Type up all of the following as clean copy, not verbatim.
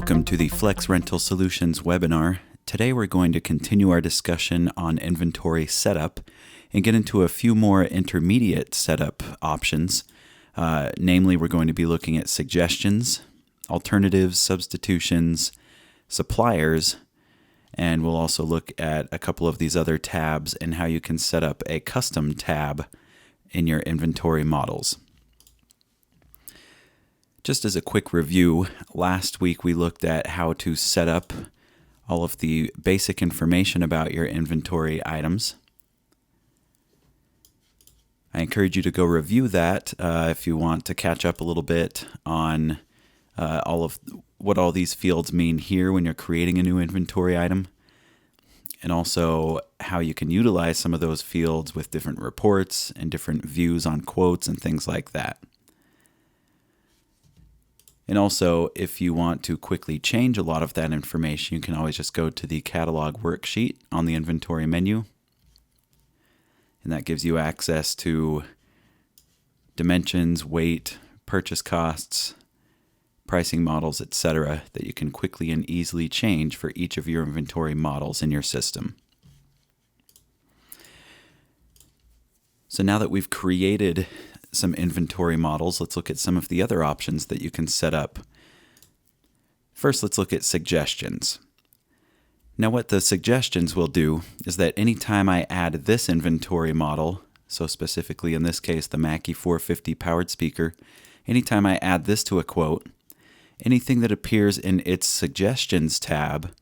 Welcome to the Flex Rental Solutions webinar. Today we're going to continue our discussion on inventory setup and get into a few more intermediate setup options. Namely, we're going to be looking at suggestions, alternatives, substitutions, suppliers, and we'll also look at a couple of these other tabs and how you can set up a custom tab in your inventory models. Just as a quick review, last week we looked at how to set up all of the basic information about your inventory items. I encourage you to go review that if you want to catch up a little bit on all of what all these fields mean here when you're creating a new inventory item, and also how you can utilize some of those fields with different reports and different views on quotes and things like that. And also, if you want to quickly change a lot of that information, you can always just go to the catalog worksheet on the inventory menu. And that gives you access to dimensions, weight, purchase costs, pricing models, etc., that you can quickly and easily change for each of your inventory models in your system. So now that we've created some inventory models, let's look at some of the other options that you can set up. First, let's look at suggestions. Now what the suggestions will do is that anytime I add this inventory model, so specifically in this case the Mackie 450 powered speaker, anytime I add this to a quote, anything that appears in its suggestions tab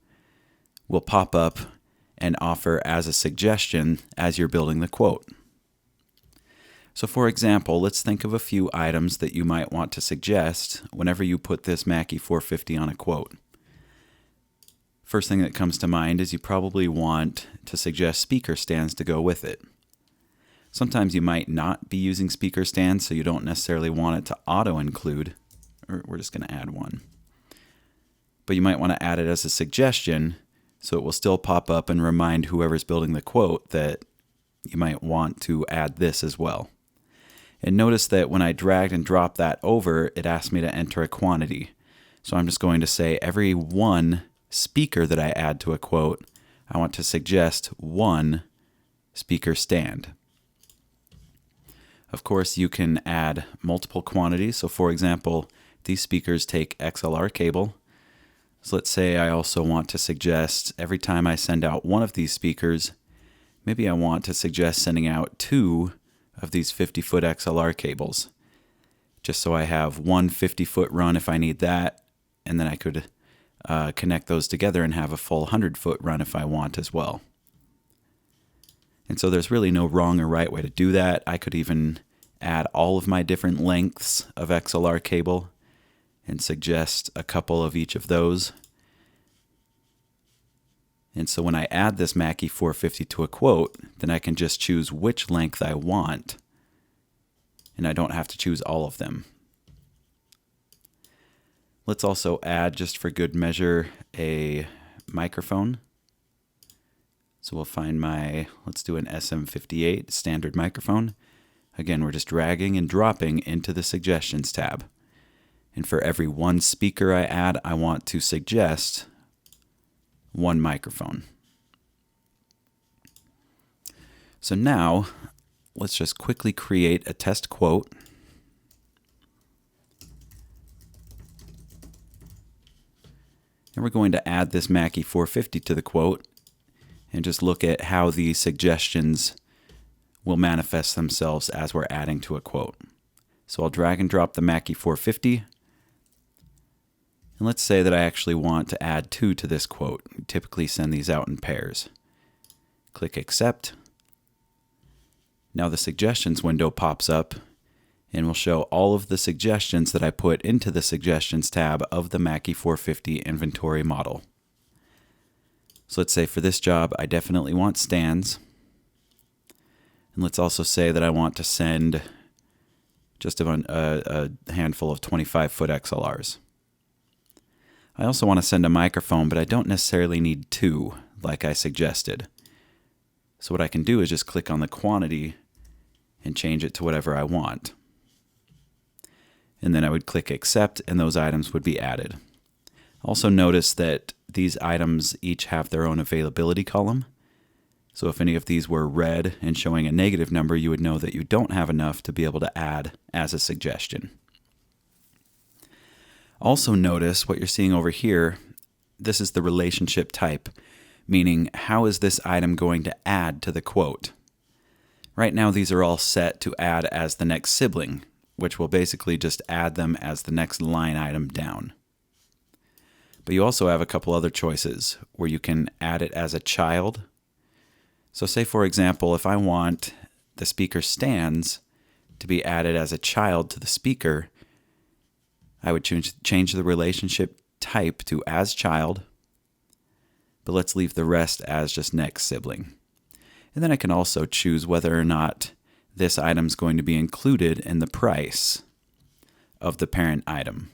will pop up and offer as a suggestion as you're building the quote. So for example, let's think of a few items that you might want to suggest whenever you put this Mackie 450 on a quote. First thing that comes to mind is you probably want to suggest speaker stands to go with it. Sometimes you might not be using speaker stands, so you don't necessarily want it to auto-include, or we're just going to add one. But you might want to add it as a suggestion, so it will still pop up and remind whoever's building the quote that you might want to add this as well. And notice that when I dragged and dropped that over, it asked me to enter a quantity. So I'm just going to say every one speaker that I add to a quote, I want to suggest one speaker stand. Of course, you can add multiple quantities. So for example, these speakers take XLR cable. So let's say I also want to suggest every time I send out one of these speakers, maybe I want to suggest sending out two of these 50-foot XLR cables, just so I have one 50-foot run if I need that, and then I could connect those together and have a full 100-foot run if I want as well. And so there's really no wrong or right way to do that. I could even add all of my different lengths of XLR cable and suggest a couple of each of those. And so when I add this Mackie 450 to a quote, then I can just choose which length I want, and I don't have to choose all of them. Let's also add, just for good measure, a microphone. So we'll find let's do an SM58 standard microphone. Again, we're just dragging and dropping into the suggestions tab. And for every one speaker I add, I want to suggest one microphone. So now, let's just quickly create a test quote. And we're going to add this Mackie 450 to the quote and just look at how the suggestions will manifest themselves as we're adding to a quote. So I'll drag and drop the Mackie 450. And let's say that I actually want to add two to this quote. We typically send these out in pairs. Click Accept. Now the suggestions window pops up and will show all of the suggestions that I put into the suggestions tab of the Mackie 450 inventory model. So let's say for this job, I definitely want stands. And let's also say that I want to send just a handful of 25-foot XLRs. I also want to send a microphone, but I don't necessarily need two, like I suggested. So what I can do is just click on the quantity and change it to whatever I want. and then I would click accept and those items would be added. Also notice that these items each have their own availability column. So if any of these were red and showing a negative number, you would know that you don't have enough to be able to add as a suggestion. Also notice what you're seeing over here. This is the relationship type, meaning how is this item going to add to the quote? Right now these are all set to add as the next sibling, which will basically just add them as the next line item down. But you also have a couple other choices where you can add it as a child. So say for example, if I want the speaker stands to be added as a child to the speaker, I would change the relationship type to as child, but let's leave the rest as just next sibling. And then I can also choose whether or not this item is going to be included in the price of the parent item.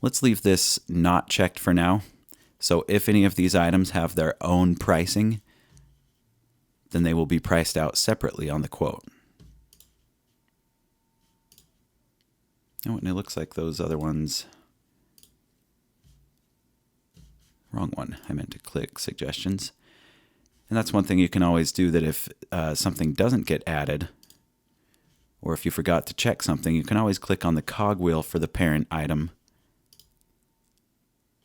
Let's leave this not checked for now. So if any of these items have their own pricing, then they will be priced out separately on the quote. Oh, and it looks like those other ones... Wrong one. I meant to click suggestions. And that's one thing you can always do, that if something doesn't get added, or if you forgot to check something, you can always click on the cogwheel for the parent item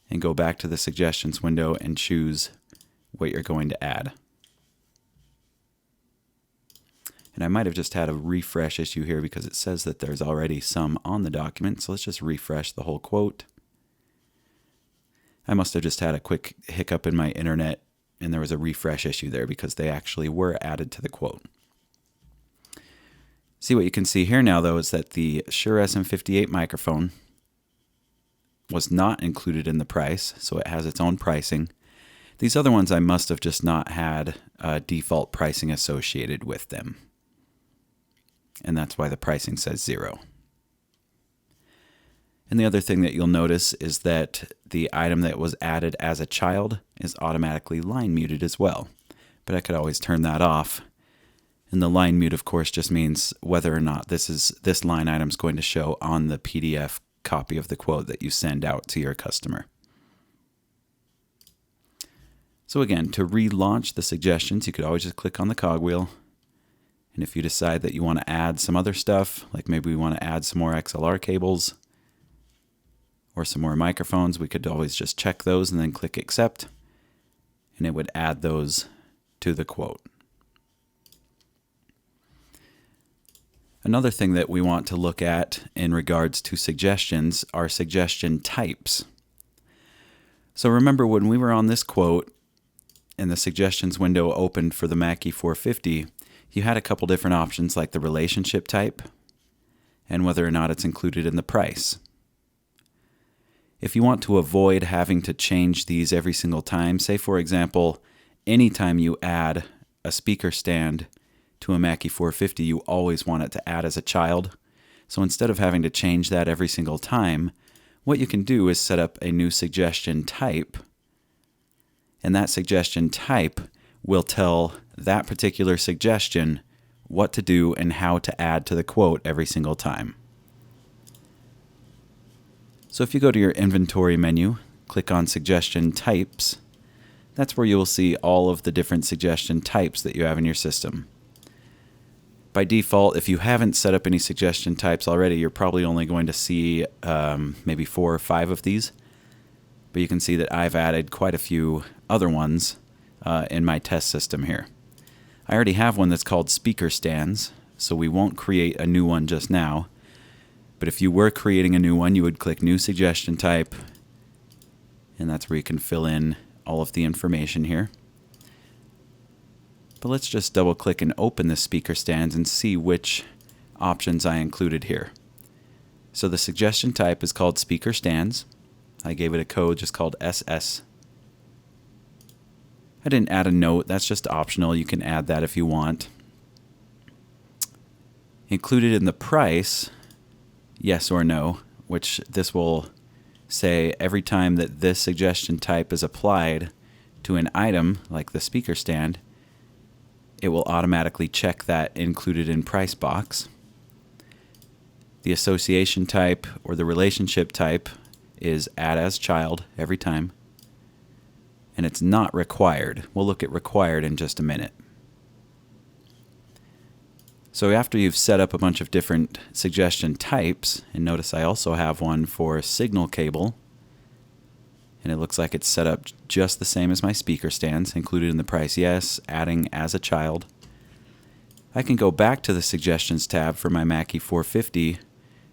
and go back to the suggestions window and choose what you're going to add. And I might have just had a refresh issue here because it says that there's already some on the document. So let's just refresh the whole quote. I must have just had a quick hiccup in my internet and there was a refresh issue there because they actually were added to the quote. See, what you can see here now though is that the Shure SM58 microphone was not included in the price, so it has its own pricing. These other ones I must have just not had default pricing associated with them. And that's why the pricing says 0. And the other thing that you'll notice is that the item that was added as a child is automatically line muted as well. But I could always turn that off. And the line mute, of course, just means whether or not this line item is going to show on the PDF copy of the quote that you send out to your customer. So again, to relaunch the suggestions, you could always just click on the cogwheel. And if you decide that you want to add some other stuff, like maybe we want to add some more XLR cables or some more microphones, we could always just check those and then click accept, and it would add those to the quote. Another thing that we want to look at in regards to suggestions are suggestion types. So remember when we were on this quote and the suggestions window opened for the Mackie 450, you had a couple different options like the relationship type and whether or not it's included in the price. If you want to avoid having to change these every single time, say for example, anytime you add a speaker stand to a Mackie 450, you always want it to add as a child. So instead of having to change that every single time, what you can do is set up a new suggestion type, and that suggestion type will tell that particular suggestion what to do and how to add to the quote every single time. So if you go to your inventory menu, click on suggestion types, that's where you will see all of the different suggestion types that you have in your system. By default, if you haven't set up any suggestion types already, you're probably only going to see maybe 4 or 5 of these. But you can see that I've added quite a few other ones in my test system here. I already have one that's called speaker stands, so we won't create a new one just now. But if you were creating a new one, you would click New Suggestion Type, and that's where you can fill in all of the information here. But let's just double click and open the speaker stands and see which options I included here. So the suggestion type is called speaker stands. I gave it a code just called SS. I didn't add a note, that's just optional. You can add that if you want. Included in the price, yes or no, which this will say every time that this suggestion type is applied to an item like the speaker stand, it will automatically check that included in price box. The association type or the relationship type is add as child every time, and it's not required. We'll look at required in just a minute. So after you've set up a bunch of different suggestion types, and notice I also have one for signal cable, and it looks like it's set up just the same as my speaker stands, included in the price, yes, adding as a child. I can go back to the Suggestions tab for my Mackie 450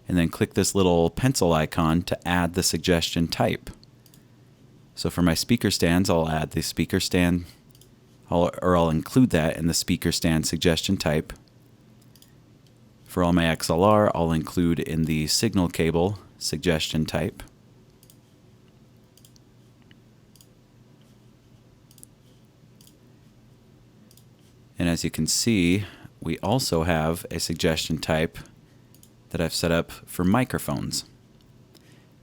and then click this little pencil icon to add the suggestion type. So for my speaker stands, I'll add the speaker stand, I'll include that in the speaker stand suggestion type. For all my XLR, I'll include in the signal cable suggestion type. And as you can see, we also have a suggestion type that I've set up for microphones.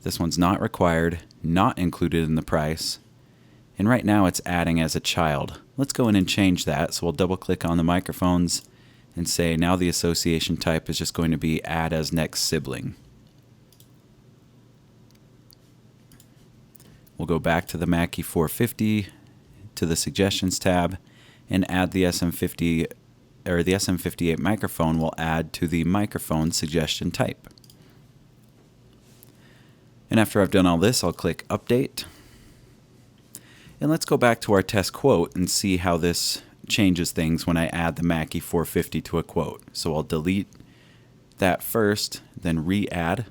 This one's not required, not included in the price, and right now it's adding as a child. Let's go in and change that. So we'll double click on the microphones and say now the association type is just going to be add as next sibling. We'll go back to the Mackie 450 to the Suggestions tab and add the SM50 or the SM58 microphone will add to the microphone suggestion type. And after I've done all this, I'll click Update. And let's go back to our test quote and see how this changes things when I add the Mackie 450 to a quote. So I'll delete that first, then re-add.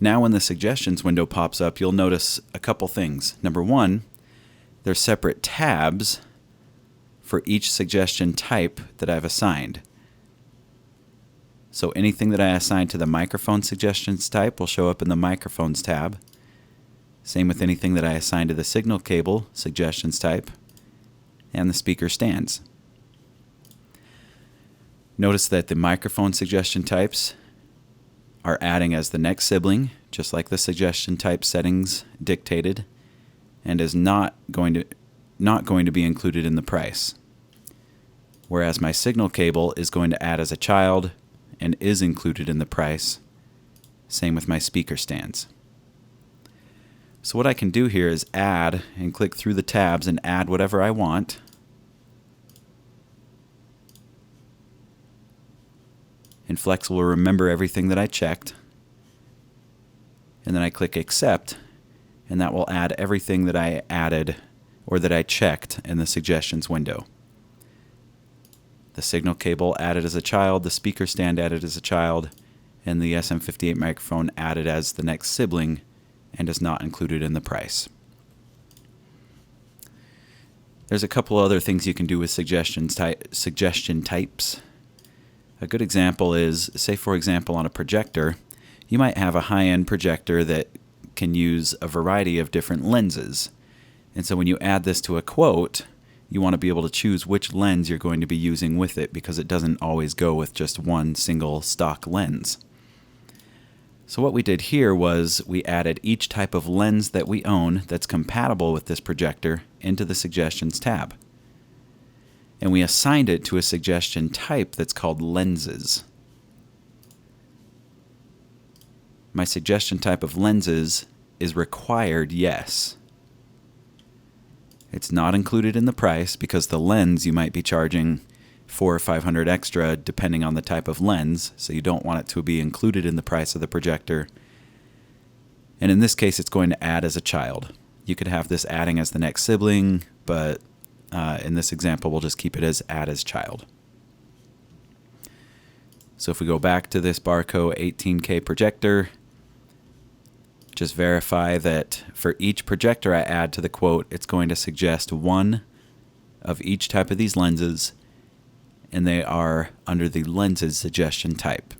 Now when the Suggestions window pops up, you'll notice a couple things. Number one, there's separate tabs for each suggestion type that I've assigned. So anything that I assign to the microphone suggestions type will show up in the microphones tab. Same with anything that I assign to the signal cable suggestions type and the speaker stands. Notice that the microphone suggestion types are adding as the next sibling, just like the suggestion type settings dictated, and is not going to be included in the price. Whereas my signal cable is going to add as a child and is included in the price. Same with my speaker stands. So what I can do here is add and click through the tabs and add whatever I want. And Flex will remember everything that I checked. And then I click Accept, and that will add everything that I added or that I checked in the Suggestions window. The signal cable added as a child, the speaker stand added as a child, and the SM58 microphone added as the next sibling and is not included in the price. There's a couple other things you can do with suggestion types. A good example is, say for example on a projector, you might have a high-end projector that can use a variety of different lenses. And so when you add this to a quote, you want to be able to choose which lens you're going to be using with it because it doesn't always go with just one single stock lens. So what we did here was we added each type of lens that we own that's compatible with this projector into the Suggestions tab. And we assigned it to a suggestion type that's called lenses. My suggestion type of lenses is required yes. It's not included in the price because the lens you might be charging $400 or $500 extra depending on the type of lens, so you don't want it to be included in the price of the projector. And in this case, it's going to add as a child. You could have this adding as the next sibling, but in this example, we'll just keep it as add as child. So if we go back to this Barco 18K projector, just verify that for each projector I add to the quote, it's going to suggest one of each type of these lenses, and they are under the lenses suggestion type.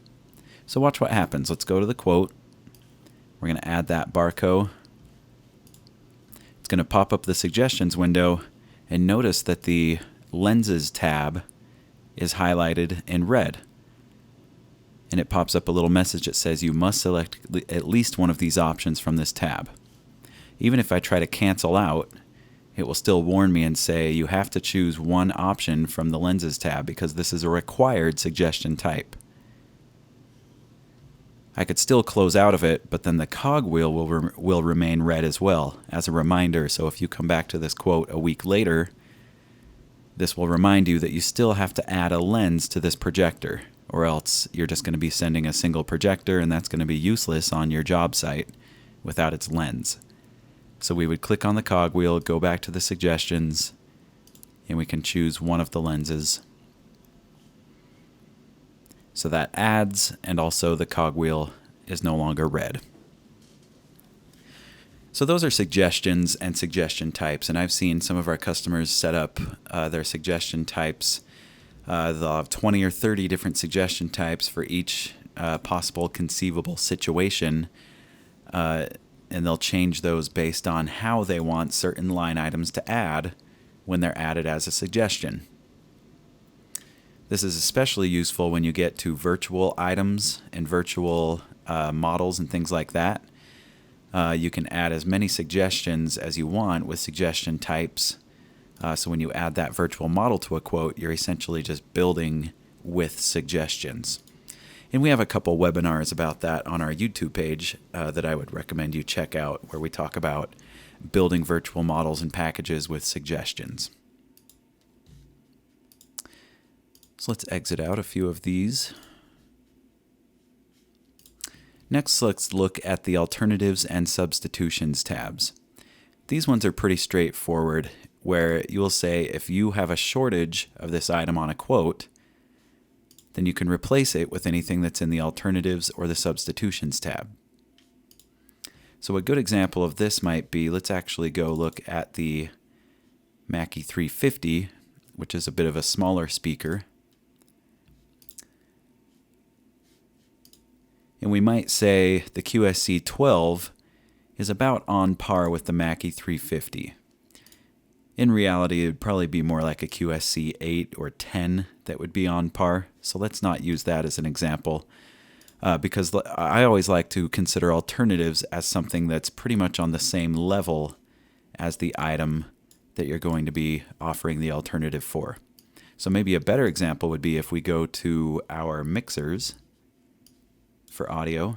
So watch what happens. Let's go to the quote. We're going to add that Barco. It's going to pop up the suggestions window, and notice that the lenses tab is highlighted in red. And it pops up a little message that says you must select at least one of these options from this tab. Even if I try to cancel out, it will still warn me and say you have to choose one option from the lenses tab because this is a required suggestion type. I could still close out of it, but then the cogwheel will remain red as well as a reminder. So if you come back to this quote a week later, this will remind you that you still have to add a lens to this projector, or else you're just going to be sending a single projector, and that's going to be useless on your job site without its lens. So we would click on the cogwheel, go back to the suggestions, and we can choose one of the lenses. So that adds, and also the cogwheel is no longer red. So those are suggestions and suggestion types, and I've seen some of our customers set up their suggestion types. They'll have 20 or 30 different suggestion types for each possible conceivable situation, and they'll change those based on how they want certain line items to add when they're added as a suggestion. This is especially useful when you get to virtual items and virtual models and things like that. You can add as many suggestions as you want with suggestion types. So when you add that virtual model to a quote, you're essentially just building with suggestions. And we have a couple webinars about that on our YouTube page that I would recommend you check out, where we talk about building virtual models and packages with suggestions. So let's exit out a few of these. Next, let's look at the Alternatives and Substitutions tabs. These ones are pretty straightforward, where you will say if you have a shortage of this item on a quote, then you can replace it with anything that's in the Alternatives or the Substitutions tab. So a good example of this might be, let's actually go look at the Mackie 350, which is a bit of a smaller speaker. And we might say the QSC 12 is about on par with the Mackie 350. In reality, it would probably be more like a QSC 8 or 10 that would be on par. So let's not use that as an example, because I always like to consider alternatives as something that's pretty much on the same level as the item that you're going to be offering the alternative for. So maybe a better example would be if we go to our mixers for audio,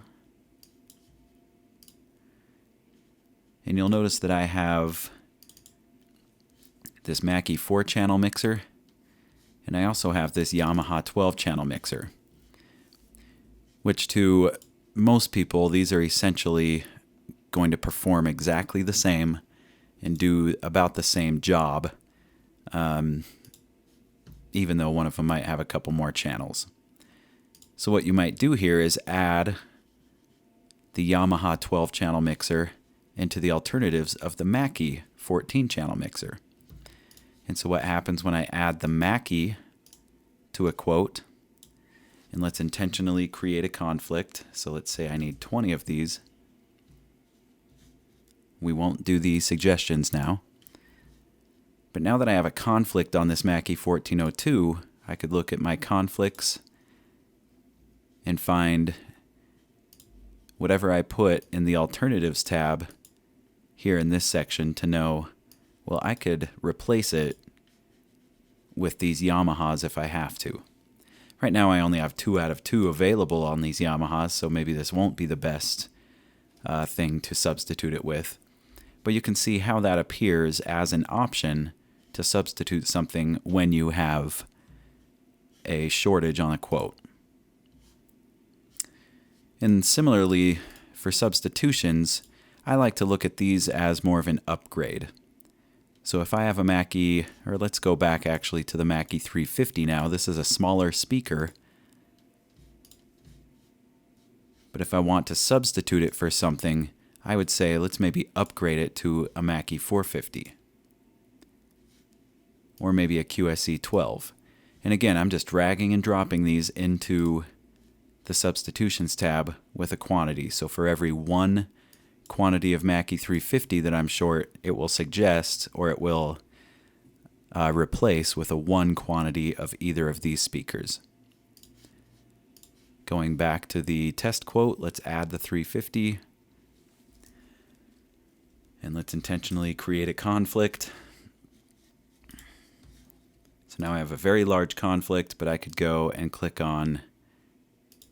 and you'll notice that I have this Mackie 4-channel mixer, and I also have this Yamaha 12-channel mixer, which to most people, these are essentially going to perform exactly the same and do about the same job, even though one of them might have a couple more channels. So what you might do here is add the Yamaha 12-channel mixer into the alternatives of the Mackie 14-channel mixer. And so what happens when I add the Mackie to a quote, and let's intentionally create a conflict. So let's say I need 20 of these. We won't do the suggestions now. But now that I have a conflict on this Mackie 1402, I could look at my conflicts and find whatever I put in the Alternatives tab here in this section to know, well, I could replace it with these Yamahas if I have to. Right now I only have 2 out of 2 available on these Yamahas, so maybe this won't be the best thing to substitute it with. But you can see how that appears as an option to substitute something when you have a shortage on a quote. And similarly, for substitutions, I like to look at these as more of an upgrade. So if I have a Mackie, or let's go back actually to the Mackie 350 now. This is a smaller speaker. But if I want to substitute it for something, I would say let's maybe upgrade it to a Mackie 450. Or maybe a QSC 12. And again, I'm just dragging and dropping these into the Substitutions tab with a quantity. So for every 1 quantity of Mackie 350 that I'm short, it will suggest, or it will replace with a 1 quantity of either of these speakers. Going back to the test quote, let's add the 350. And let's intentionally create a conflict. So now I have a very large conflict, but I could go and click on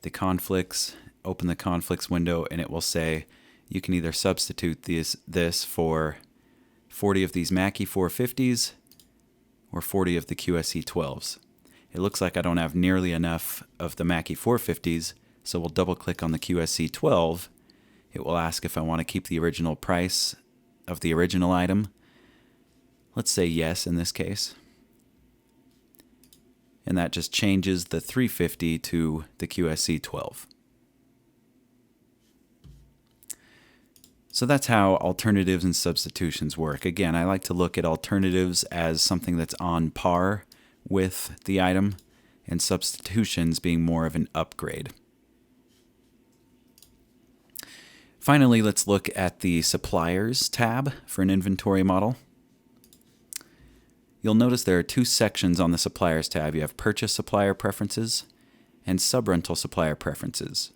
the conflicts open the conflicts window, and it will say you can either substitute this for 40 of these Mackie 450s or 40 of the QSE 12s. It looks like I don't have nearly enough of the Mackie 450s, so we'll double click on the QSE 12. It will ask if I want to keep the original price of the original item. Let's say yes in this case. And that just changes the 350 to the QSE 12. So that's how alternatives and substitutions work. Again, I like to look at alternatives as something that's on par with the item, and substitutions being more of an upgrade. Finally, let's look at the Suppliers tab for an inventory model. You'll notice there are two sections on the Suppliers tab. You have Purchase Supplier Preferences and Subrental Supplier Preferences.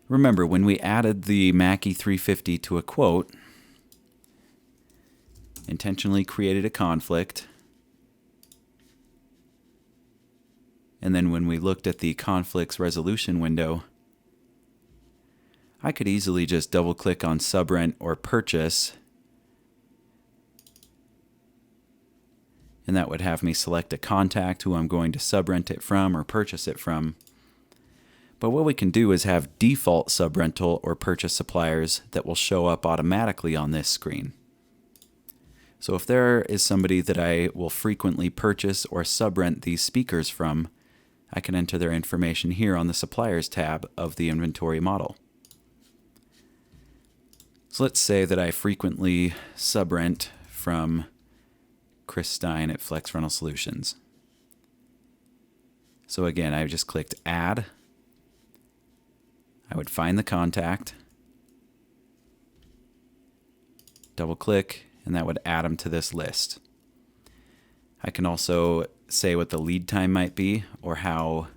Remember, when we added the Mackie 350 to a quote, intentionally created a conflict, and then when we looked at the conflicts resolution window, I could easily just double click on Subrent or Purchase, and that would have me select a contact who I'm going to subrent it from or purchase it from. But what we can do is have default subrental or purchase suppliers that will show up automatically on this screen. So if there is somebody that I will frequently purchase or subrent these speakers from, I can enter their information here on the Suppliers tab of the inventory model. So let's say that I frequently subrent from Chris Stein at Flex Rental Solutions. So again, I just clicked Add. I would find the contact, double click, and that would add them to this list. I can also say what the lead time might be or how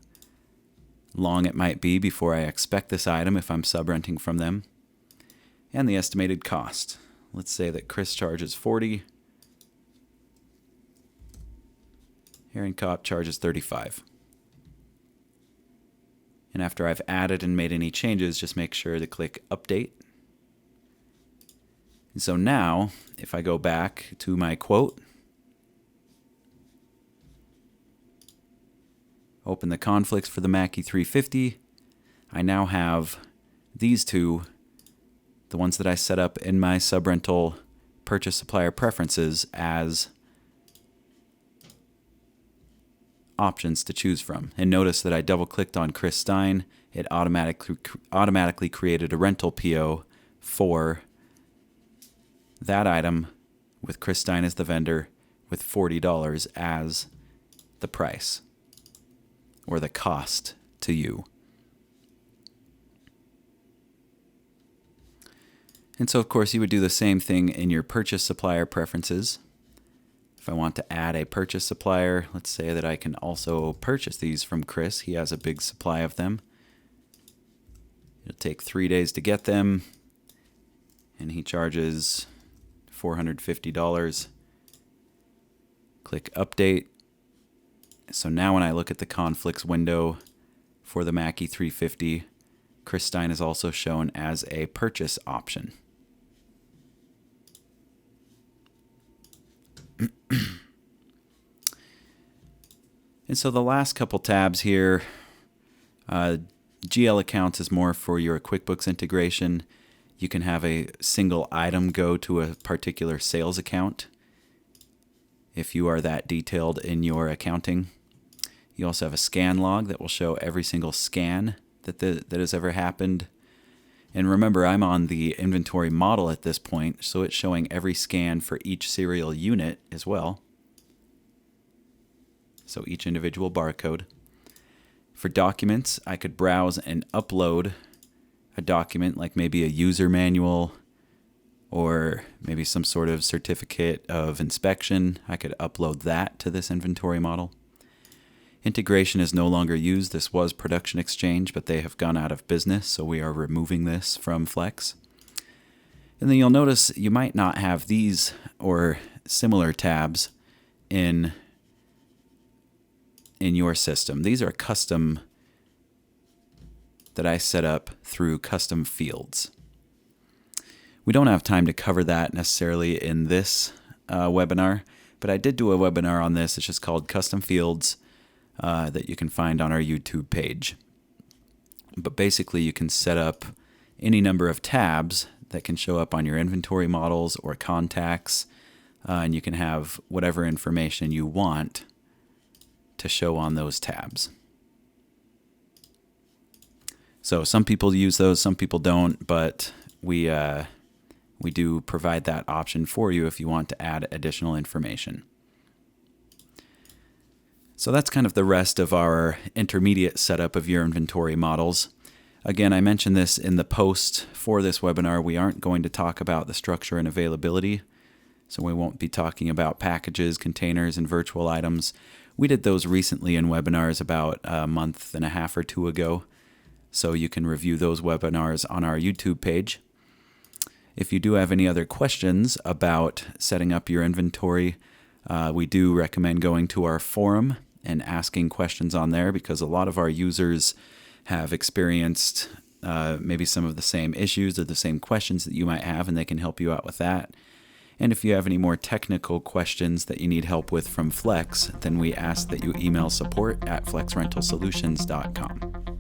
long it might be before I expect this item if I'm subrenting from them, and the estimated cost. Let's say that Chris charges 40, Herring Cop charges 35. And after I've added and made any changes, just make sure to click Update. And so now, if I go back to my quote, open the conflicts for the Mackie 350, I now have these two, the ones that I set up in my subrental purchase supplier preferences, as options to choose from. And notice that I double clicked on Chris Stein. It automatically created a rental PO for that item with Chris Stein as the vendor with $40 as the price or the cost to you. And so of course you would do the same thing in your purchase supplier preferences. If I want to add a purchase supplier, let's say that I can also purchase these from Chris. He has a big supply of them. It'll take 3 days to get them, and he charges $450. Click Update. So now when I look at the conflicts window for the Mackie 350, Chris Stein is also shown as a purchase option. And so the last couple tabs here, GL accounts is more for your QuickBooks integration. You can have a single item go to a particular sales account if you are that detailed in your accounting. You also have a scan log that will show every single scan that has ever happened. And remember, I'm on the inventory model at this point, so it's showing every scan for each serial unit as well. So each individual barcode. For documents, I could browse and upload a document, like maybe a user manual or maybe some sort of certificate of inspection. I could upload that to this inventory model. Integration is no longer used. This was Production Exchange, but they have gone out of business, so we are removing this from Flex. And then you'll notice you might not have these or similar tabs in your system. These are custom that I set up through custom fields. We don't have time to cover that necessarily in this webinar, but I did do a webinar on this. It's just called Custom Fields that you can find on our YouTube page. But basically, you can set up any number of tabs that can show up on your inventory models or contacts, and you can have whatever information you want to show on those tabs. So some people use those, some people don't, but we do provide that option for you if you want to add additional information. So that's kind of the rest of our intermediate setup of your inventory models. Again, I mentioned this in the post for this webinar. We aren't going to talk about the structure and availability, so we won't be talking about packages, containers, and virtual items. We did those recently in webinars about a month and a half or two ago, so you can review those webinars on our YouTube page. If you do have any other questions about setting up your inventory, we do recommend going to our forum and asking questions on there, because a lot of our users have experienced maybe some of the same issues or the same questions that you might have, and they can help you out with that. And if you have any more technical questions that you need help with from Flex, then we ask that you email support@flexrentalsolutions.com.